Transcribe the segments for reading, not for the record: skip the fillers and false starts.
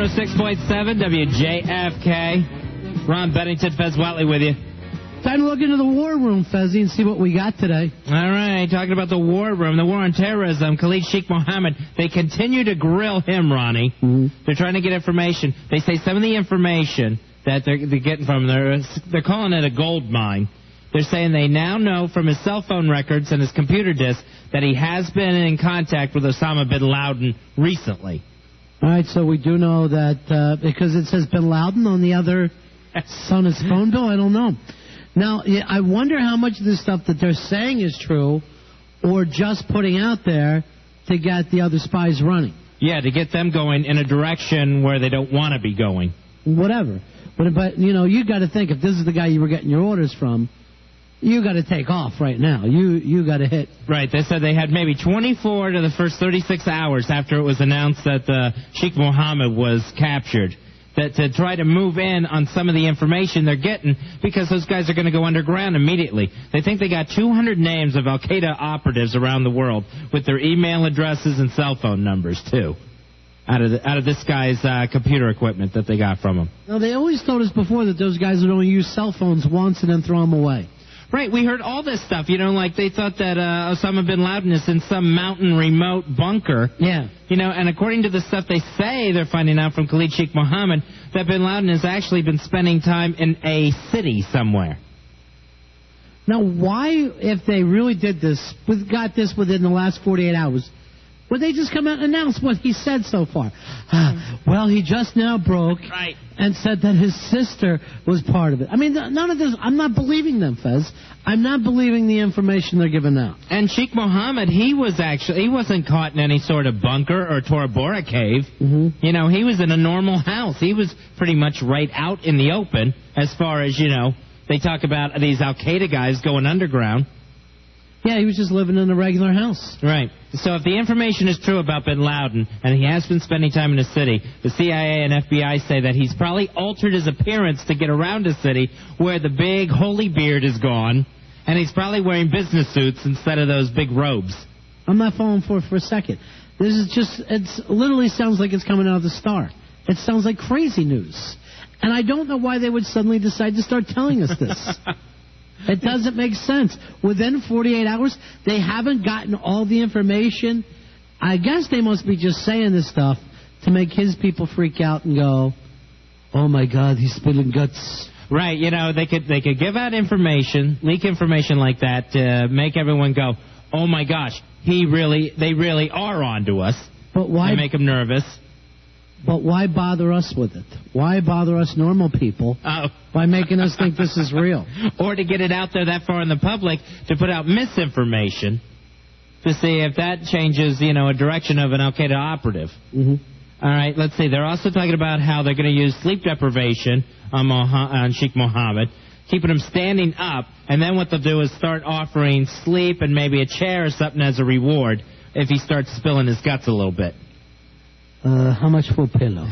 106.7 WJFK. Ron Bennington, Fez Watley with you. Time to look into the war room, Fezzy, and see what we got today. All right, talking about the war room, the war on terrorism, Khalid Sheikh Mohammed, they continue to grill him, Ronnie. Mm-hmm. They're trying to get information. They say some of the information that they're getting from him, they're calling it a gold mine. They're saying they now know from his cell phone records and his computer disk that he has been in contact with Osama bin Laden recently. All right, so we do know that because it says bin Laden on the other on his phone bill. I don't know. Now, I wonder how much of this stuff that they're saying is true or just putting out there to get the other spies running. Yeah, to get them going in a direction where they don't want to be going. Whatever. But you know, you got to think, if this is the guy you were getting your orders from, you got to take off right now. You got to hit. Right. They said they had maybe 24 to the first 36 hours after it was announced that Sheikh Mohammed was captured, that to try to move in on some of the information they're getting, because those guys are going to go underground immediately. They think they got 200 names of al-Qaeda operatives around the world with their email addresses and cell phone numbers, too, out of this guy's computer equipment that they got from him. Now, they always told us before that those guys would only use cell phones once and then throw them away. Right, we heard all this stuff, you know, like they thought that Osama bin Laden is in some mountain remote bunker. Yeah. You know, and according to the stuff they say they're finding out from Khalid Sheikh Mohammed, that bin Laden has actually been spending time in a city somewhere. Now, why, if they really did this, got this within the last 48 hours, would they just come out and announce what he said so far? Well, he just now broke and said that his sister was part of it. I mean, none of this, I'm not believing them, Fez. I'm not believing the information they're giving out. And Sheikh Mohammed, he wasn't caught in any sort of bunker or Tora Bora cave. Mm-hmm. You know, he was in a normal house. He was pretty much right out in the open as far as, you know, they talk about these al-Qaeda guys going underground. Yeah, he was just living in a regular house. Right. So if the information is true about bin Laden, and he has been spending time in the city, the CIA and FBI say that he's probably altered his appearance to get around the city where the big holy beard is gone, and he's probably wearing business suits instead of those big robes. I'm not falling for it for a second. This is just, it literally sounds like it's coming out of the Star. It sounds like crazy news. And I don't know why they would suddenly decide to start telling us this. It doesn't make sense. Within 48 hours, they haven't gotten all the information. I guess they must be just saying this stuff to make his people freak out and go, oh, my God, he's spilling guts. Right. You know, they could give out information, leak information like that to make everyone go, oh, my gosh, they really are onto us. But why? And make them nervous. But why bother us with it? Why bother us normal people by making us think this is real? Or to get it out there that far in the public to put out misinformation to see if that changes, you know, a direction of an al-Qaeda operative. Mm-hmm. All right, let's see. They're also talking about how they're going to use sleep deprivation on Sheikh Mohammed, keeping him standing up, and then what they'll do is start offering sleep and maybe a chair or something as a reward if he starts spilling his guts a little bit. How much for a pillow?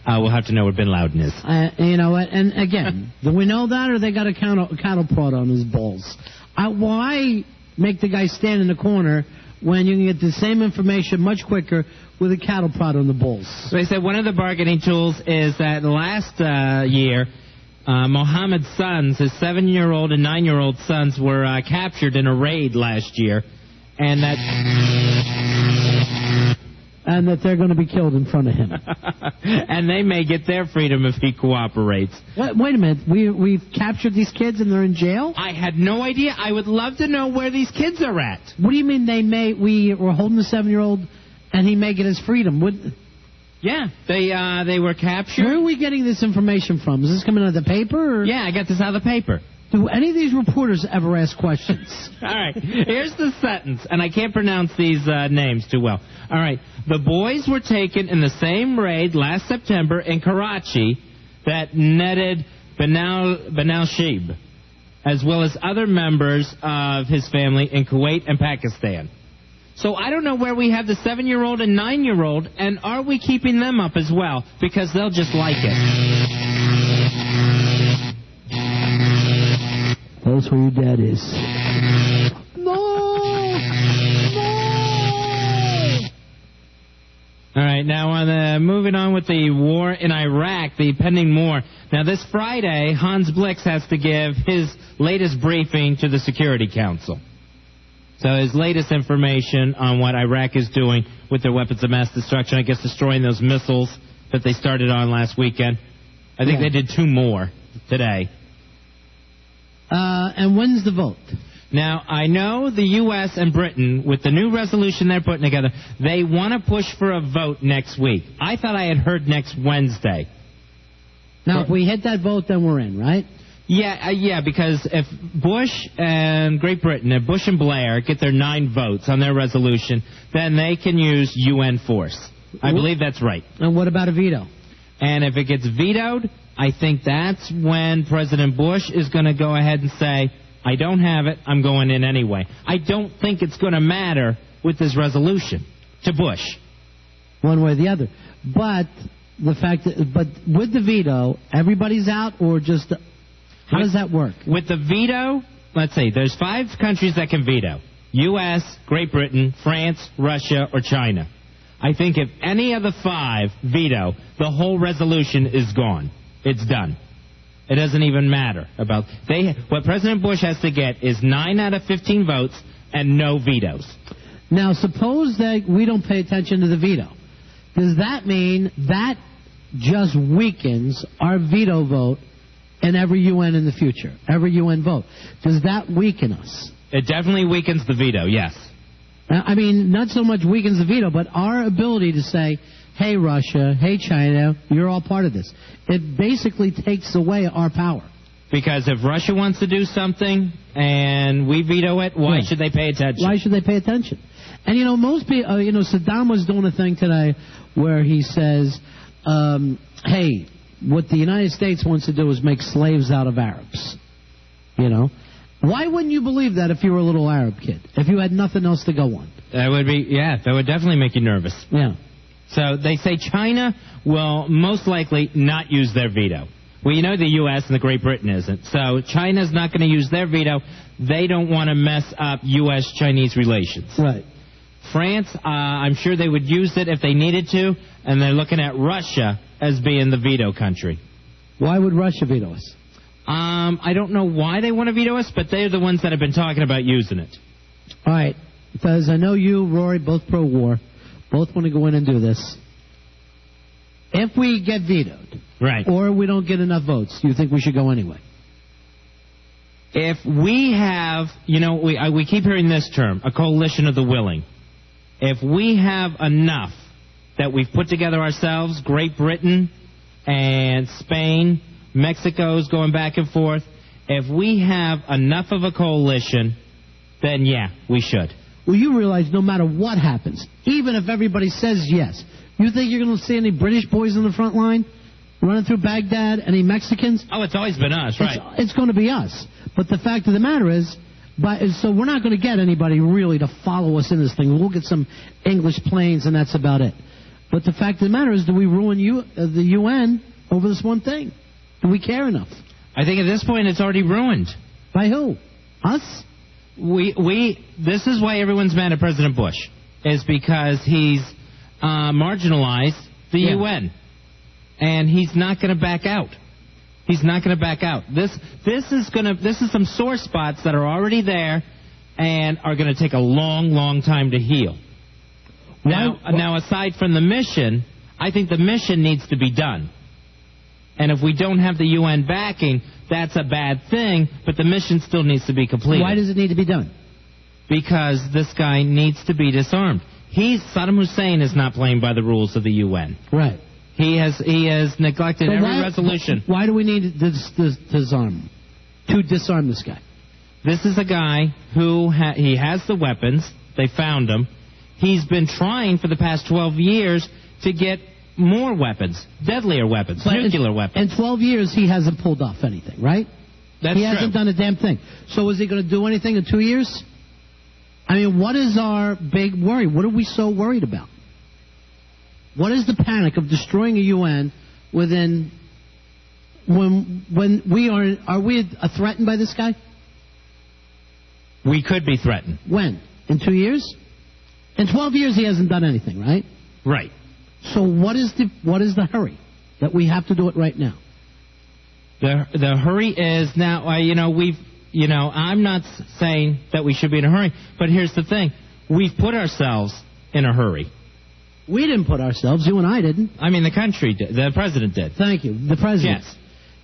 We'll have to know where bin Laden is. You know what? And again, do we know that, or they got a cattle prod on his balls? Why make the guy stand in the corner when you can get the same information much quicker with a cattle prod on the balls? So they said one of the bargaining tools is that last year, Mohammed's sons, his 7-year-old and 9-year-old sons, were captured in a raid last year, and that they're going to be killed in front of him. And they may get their freedom if he cooperates. Wait a minute. We've captured these kids and they're in jail? I had no idea. I would love to know where these kids are at. What do you mean we were holding the 7-year-old and he may get his freedom? Yeah, they were captured. Where are we getting this information from? Is this coming out of the paper? Or? Yeah, I got this out of the paper. Do any of these reporters ever ask questions? All right, here's the sentence, and I can't pronounce these names too well. All right, the boys were taken in the same raid last September in Karachi that netted Banal Sheib, as well as other members of his family in Kuwait and Pakistan. So I don't know where we have the 7-year-old and 9-year-old, and are we keeping them up as well? Because they'll just like it. That's where your dad is. No! All right, now moving on with the war in Iraq, the pending war. Now, this Friday, Hans Blix has to give his latest briefing to the Security Council. So his latest information on what Iraq is doing with their weapons of mass destruction, I guess destroying those missiles that they started on last weekend. I think they did 2 more today. And when's the vote? Now, I know the U.S. and Britain, with the new resolution they're putting together, they want to push for a vote next week. I thought I had heard next Wednesday. Now, if we hit that vote, then we're in, right? Yeah, because if Bush and Great Britain, if Bush and Blair get their 9 votes on their resolution, then they can use UN force. I believe that's right. And what about a veto? And if it gets vetoed, I think that's when President Bush is going to go ahead and say, I don't have it, I'm going in anyway. I don't think it's going to matter with this resolution to Bush. One way or the other. But the fact that, but with the veto, everybody's out, or just, how does that work? With the veto, let's see, there's 5 countries that can veto. U.S., Great Britain, France, Russia, or China. I think if any of the 5 veto, the whole resolution is gone. It's done. It doesn't even matter about what President Bush has to get is 9 out of 15 votes and no vetoes. Now, suppose that we don't pay attention to the veto. Does that mean that just weakens our veto vote in every UN in the future? Every UN vote. Does that weaken us? It definitely weakens the veto, yes. I mean, not so much weakens the veto, but our ability to say, hey, Russia, hey, China, you're all part of this. It basically takes away our power. Because if Russia wants to do something and we veto it, why should they pay attention? Why should they pay attention? And, most people, Saddam was doing a thing today where he says, hey, what the United States wants to do is make slaves out of Arabs. Why wouldn't you believe that if you were a little Arab kid, if you had nothing else to go on? That would definitely make you nervous. Yeah. So they say China will most likely not use their veto. Well, the U.S. and the Great Britain isn't. So China's not going to use their veto. They don't want to mess up U.S.-Chinese relations. Right. France, I'm sure they would use it if they needed to, and they're looking at Russia as being the veto country. Why would Russia veto us? I don't know why they want to veto us, but they're the ones that have been talking about using it. All right. Because I know you, Rory, both pro-war, both want to go in and do this. If we get vetoed, right, or we don't get enough votes, do you think we should go anyway? If we have, we keep hearing this term, a coalition of the willing. If we have enough that we've put together ourselves, Great Britain and Spain, Mexico's going back and forth, if we have enough of a coalition, then yeah, we should. Well, you realize no matter what happens, even if everybody says yes, you think you're going to see any British boys on the front line running through Baghdad, any Mexicans? Oh, it's always been us, right? It's going to be us. But the fact of the matter is, so we're not going to get anybody really to follow us in this thing. We'll get some English planes, and that's about it. But the fact of the matter is, do we ruin the UN over this one thing? Do we care enough? I think at this point it's already ruined. By who? Us? This is why everyone's mad at President Bush, is because he's marginalized the UN, and he's not going to back out. He's not going to back out. This is some sore spots that are already there, and are going to take a long, long time to heal. Now, aside from the mission, I think the mission needs to be done. And if we don't have the UN backing, that's a bad thing, but the mission still needs to be completed. Why does it need to be done? Because this guy needs to be disarmed. Saddam Hussein is not playing by the rules of the UN. Right. He has neglected every resolution. Why do we need to disarm this guy? This is a guy who he has the weapons. They found him. He's been trying for the past 12 years to get more weapons, deadlier weapons, nuclear weapons. In 12 years, he hasn't pulled off anything, right? That's He hasn't done a damn thing. So is he going to do anything in 2 years? I mean, what is our big worry? What are we so worried about? What is the panic of destroying a UN when we are we threatened by this guy? We could be threatened. When? In 2 years? In 12 years, he hasn't done anything, right? Right. So what is the hurry that we have to do it right now? The hurry is now. I'm not saying that we should be in a hurry, but here's the thing: we've put ourselves in a hurry. We didn't put ourselves. You and I didn't. I mean, the country did. The president did. Thank you. The president. Yes.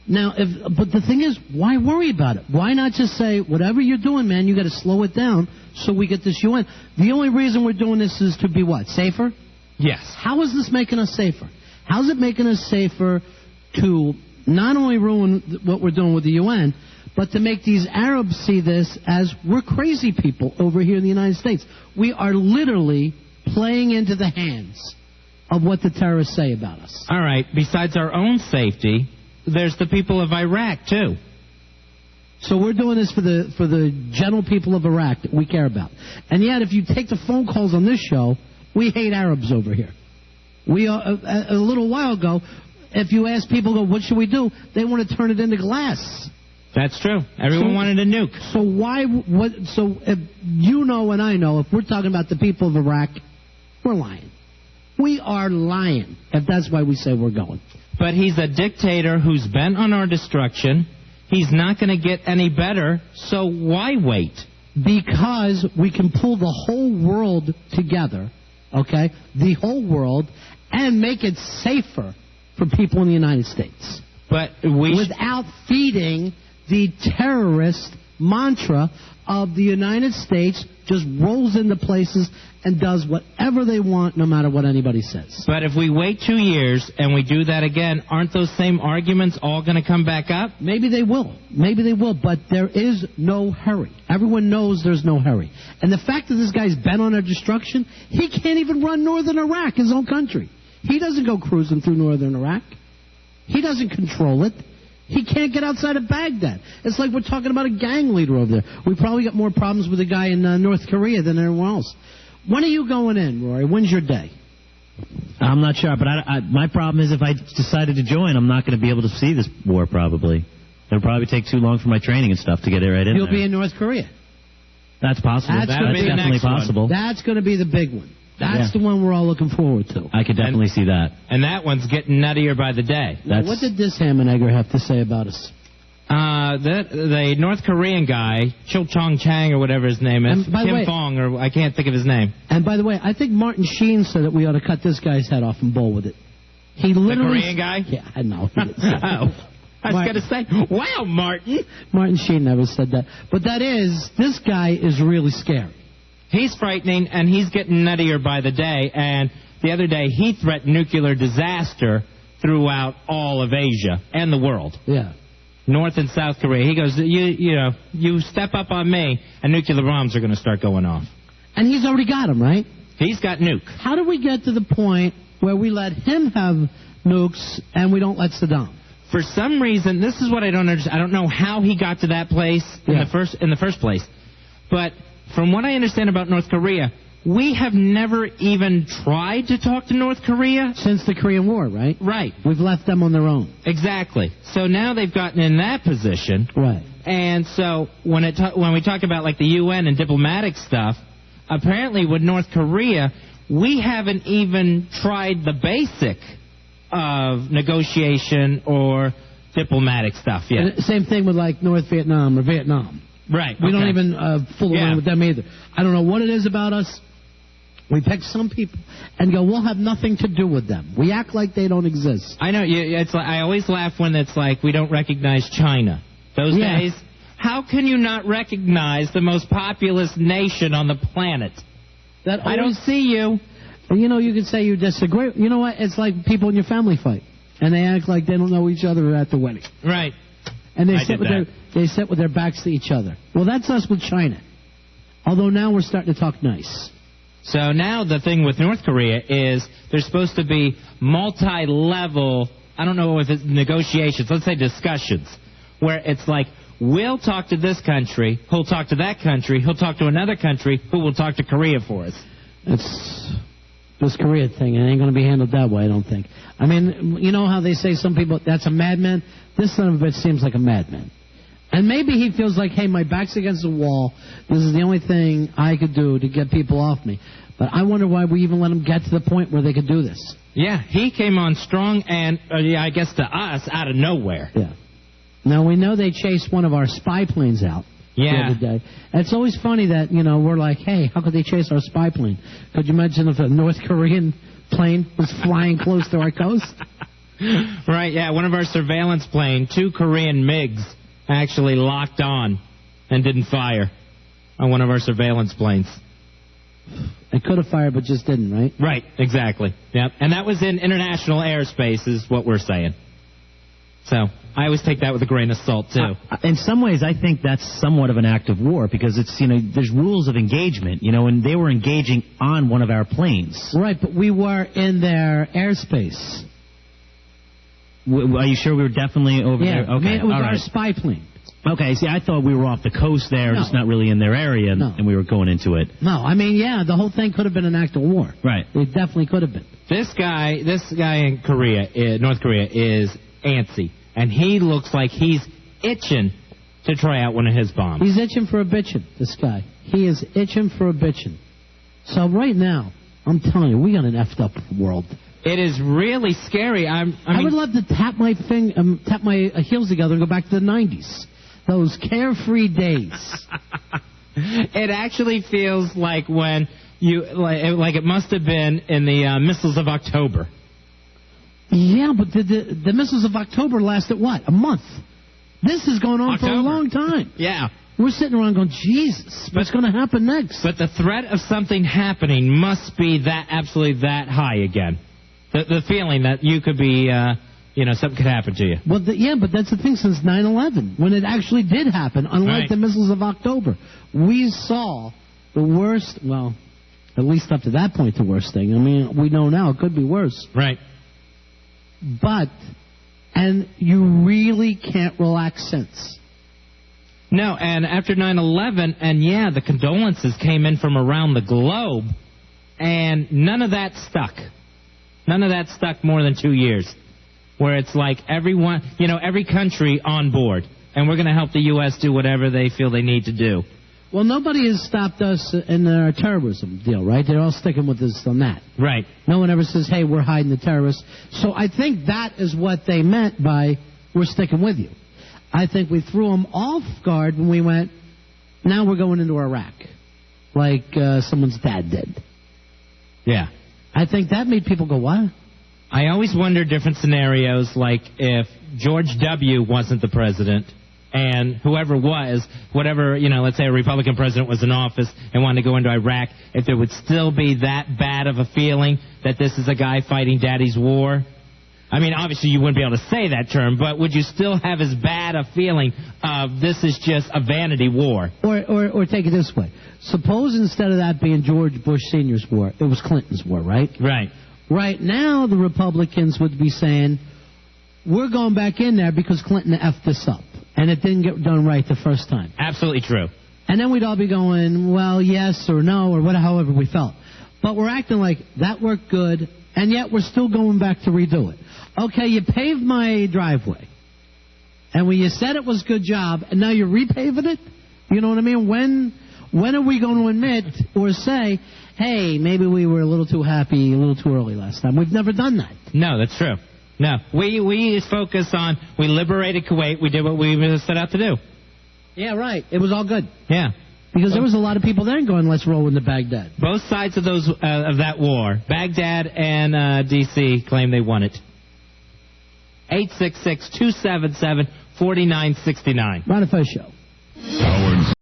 Now, but the thing is, why worry about it? Why not just say, whatever you're doing, man, you got to slow it down so we get this UN? The only reason we're doing this is to be what? Safer? Yes. How is this making us safer? How's it making us safer to not only ruin what we're doing with the UN, but to make these Arabs see this as we're crazy people over here in the United States? We are literally playing into the hands of what the terrorists say about us. All right. Besides our own safety, there's the people of Iraq, too. So we're doing this for the general people of Iraq that we care about. And yet, if you take the phone calls on this show, we hate Arabs over here. We a little while ago, if you ask people, what should we do? They want to turn it into glass. That's true. Everyone wanted a nuke. So why? So if you know and I know, if we're talking about the people of Iraq, we're lying. We are lying if that's why we say we're going. But he's a dictator who's bent on our destruction. He's not going to get any better, so why wait? Because we can pull the whole world together, okay? The whole world, and make it safer for people in the United States. But without feeding the terrorist mantra of the United States just rolls into places and does whatever they want no matter what anybody says. But if we wait 2 years and we do that again, aren't those same arguments all going to come back up? Maybe they will. Maybe they will, but there is no hurry. Everyone knows there's no hurry. And the fact that this guy's bent on our destruction, he can't even run northern Iraq, his own country. He doesn't go cruising through northern Iraq. He doesn't control it. He can't get outside of Baghdad. It's like we're talking about a gang leader over there. We probably got more problems with the guy in North Korea than everyone else. When are you going in, Rory? When's your day? I'm not sure, but my problem is if I decided to join, I'm not going to be able to see this war probably. It'll probably take too long for my training and stuff to get it right in You'll there. be in North Korea. That's possible. That's definitely possible. That's going to be the big one. That's the one we're all looking forward to. I could definitely see that. And that one's getting nuttier by the day. Now, what did this ham and egger have to say about us? The North Korean guy, Chil Chong Chang or whatever his name is, Kim Fong, or I can't think of his name. And by the way, I think Martin Sheen said that we ought to cut this guy's head off and bowl with it. He literally. The Korean guy? Yeah, I know. He didn't say that. I was going to say, wow, Martin. Martin Sheen never said that. But this guy is really scary. He's frightening, and he's getting nuttier by the day. And the other day, he threatened nuclear disaster throughout all of Asia and the world. Yeah. North and South Korea. He goes, you step up on me, and nuclear bombs are going to start going off. And he's already got them, right? He's got nuke. How do we get to the point where we let him have nukes and we don't let Saddam? For some reason, this is what I don't understand. I don't know how he got to that place in the first place. But from what I understand about North Korea, we have never even tried to talk to North Korea. Since the Korean War, right? Right. We've left them on their own. Exactly. So now they've gotten in that position. Right. And so when we talk about like the UN and diplomatic stuff, apparently with North Korea, we haven't even tried the basic of negotiation or diplomatic stuff yet. And same thing with like North Vietnam or Vietnam. Right. We don't even fool around with them either. I don't know what it is about us. We pick some people and go, we'll have nothing to do with them. We act like they don't exist. I know. It's like, I always laugh when it's like we don't recognize China. Those days, how can you not recognize the most populous nation on the planet? I don't see you. You know, you can say you disagree. You know what? It's like people in your family fight, and they act like they don't know each other at the wedding. Right. And they sit with their backs to each other. Well, that's us with China. Although now we're starting to talk nice. So now the thing with North Korea is there's supposed to be multi-level, I don't know if it's negotiations, let's say discussions, where it's like, we'll talk to this country, who'll talk to that country, who'll talk to another country, who will talk to Korea for us. It's this Korea thing. It ain't going to be handled that way, I don't think. I mean, you know how they say some people, that's a madman? This son of a bitch seems like a madman. And maybe he feels like, hey, my back's against the wall. This is the only thing I could do to get people off me. But I wonder why we even let him get to the point where they could do this. Yeah, he came on strong and, I guess to us, out of nowhere. Yeah. Now, we know they chased one of our spy planes out the other day. And it's always funny that, we're like, hey, how could they chase our spy plane? Could you imagine if a North Korean plane was flying close to our coast? Right, yeah, one of our surveillance planes, 2 Korean MiGs, actually locked on and didn't fire on one of our surveillance planes. It could have fired, but just didn't, right? Right, exactly. Yep, and that was in international airspace, is what we're saying. So I always take that with a grain of salt too. In some ways, I think that's somewhat of an act of war because it's there's rules of engagement, and they were engaging on one of our planes. Right, but we were in their airspace. Are you sure we were definitely over there? Okay, it was all our right. spy plane. Okay, see, I thought we were off the coast there, just not really in their area, and we were going into it. No, the whole thing could have been an act of war. Right. It definitely could have been. This guy in North Korea, is antsy, and he looks like he's itching to try out one of his bombs. He's itching for a bitchin', this guy. He is itching for a bitchin'. So right now, I'm telling you, we got an effed up world. It is really scary. I would love to tap my heels together and go back to the 90s. Those carefree days. It actually feels like when like it must have been in the missiles of October. Yeah, but the missiles of October lasted what? A month. This is going on for a long time. Yeah. We're sitting around going, Jesus, what's going to happen next? But the threat of something happening must be absolutely that high again. The feeling that you could be, something could happen to you. Well, but that's the thing since 9/11, when it actually did happen, unlike the missiles of October. We saw the worst, well, at least up to that point, the worst thing. I mean, we know now it could be worse. Right. And you really can't relax since. No, and after 9/11, and the condolences came in from around the globe, and none of that stuck. None of that stuck more than 2 years, where it's like everyone, every country on board, and we're going to help the U.S. do whatever they feel they need to do. Well, nobody has stopped us in our terrorism deal, right? They're all sticking with us on that. Right. No one ever says, hey, we're hiding the terrorists. So I think that is what they meant by we're sticking with you. I think we threw them off guard when we went, now we're going into Iraq, like someone's dad did. Yeah. I think that made people go, what? I always wonder different scenarios, like if George W. wasn't the president and whoever was, whatever, let's say a Republican president was in office and wanted to go into Iraq, if there would still be that bad of a feeling that this is a guy fighting daddy's war. I mean, obviously you wouldn't be able to say that term, but would you still have as bad a feeling of this is just a vanity war? Or take it this way. Suppose instead of that being George Bush Sr.'s war, it was Clinton's war, right? Right. Right now, the Republicans would be saying, we're going back in there because Clinton effed this up, and it didn't get done right the first time. Absolutely true. And then we'd all be going, well, yes or no, or whatever, however we felt. But we're acting like that worked good, and yet we're still going back to redo it. Okay, you paved my driveway, and when you said it was a good job, and now you're repaving it? You know what I mean? When are we going to admit or say, hey, maybe we were a little too happy, a little too early last time? We've never done that. No, that's true. No. We focus on, we liberated Kuwait, we did what we set out to do. Yeah, right. It was all good. Yeah. Because there was a lot of people then going, let's roll into Baghdad. Both sides of that war, Baghdad and D.C., claim they won it. 866-277-4969. Ron and Fez Show.